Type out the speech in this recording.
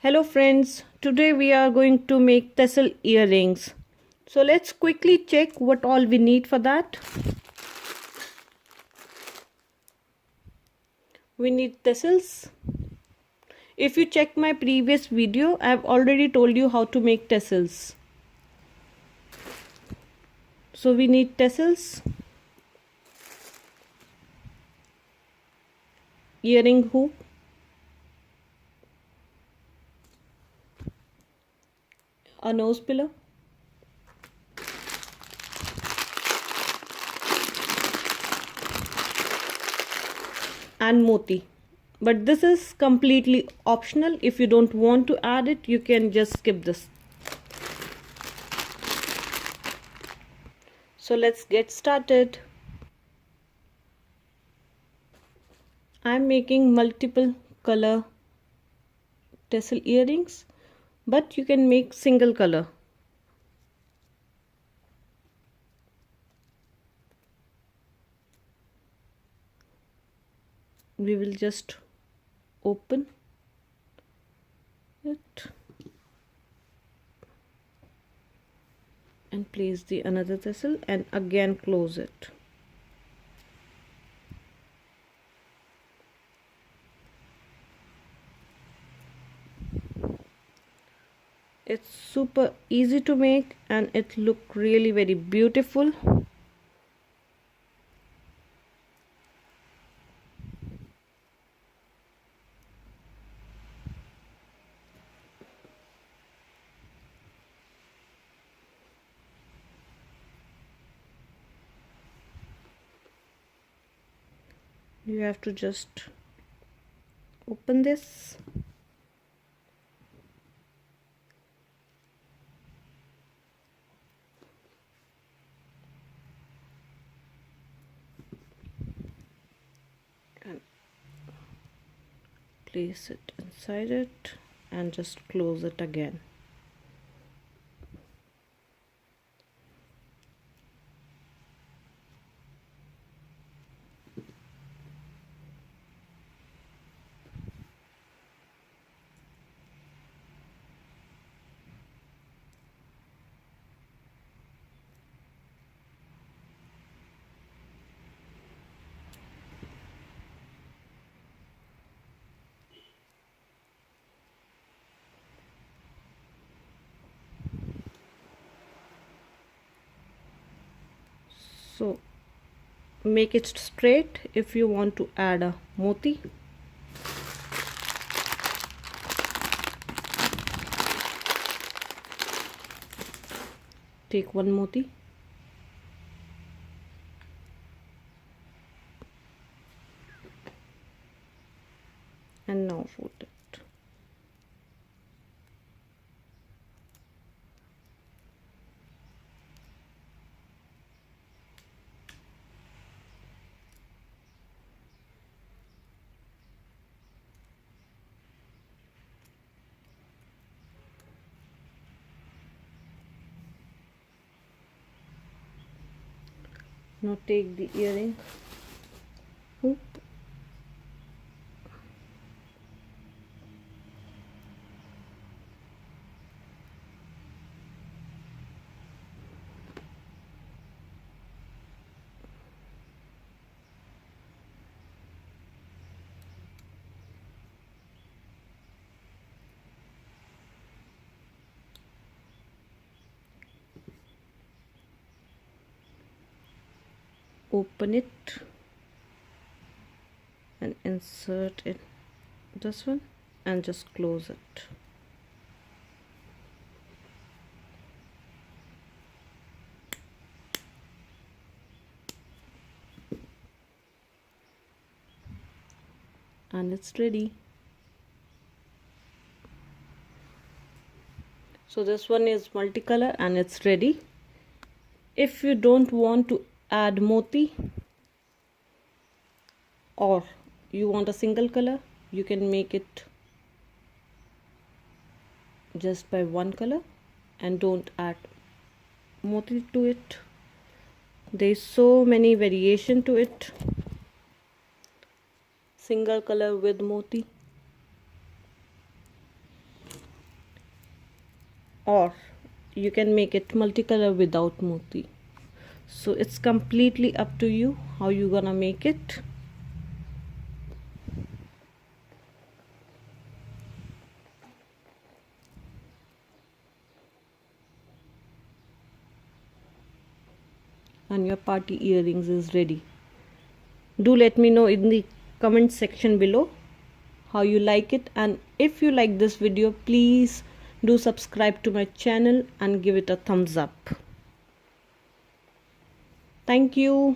Hello friends, today we are going to make tassel earrings. So let's quickly check what all we need for that. We need tassels. If you check my previous video, I have already told you how to make tassels. So we need tassels, earring hoop, a nose pillow, and moti. But this is completely optional. If you don't want to add it, you can just skip this. So let's get started. I'm making multiple color tassel earrings, but you can make single color. We will just open it and place the another tassel and again close it. It's super easy to make and it look really very beautiful. You have to just open this and place it inside it and just close it again. So make it straight. If you want to add a moti, take one moti and now fold it. Now take the earring hoop open it and insert it this one and just close it. And it's ready. So this one is multicolor and it's ready. If you don't want to add moti or you want a single color, you can make it just by one color and don't add moti to it. There's so many variation to it. Single color with moti. or you can make it multicolor without moti. So it's completely up to you how you gonna make it. And your party earrings is ready. Do let me know in the comment section below how you like it, and if you like this video, please do subscribe to my channel and give it a thumbs up. Thank you.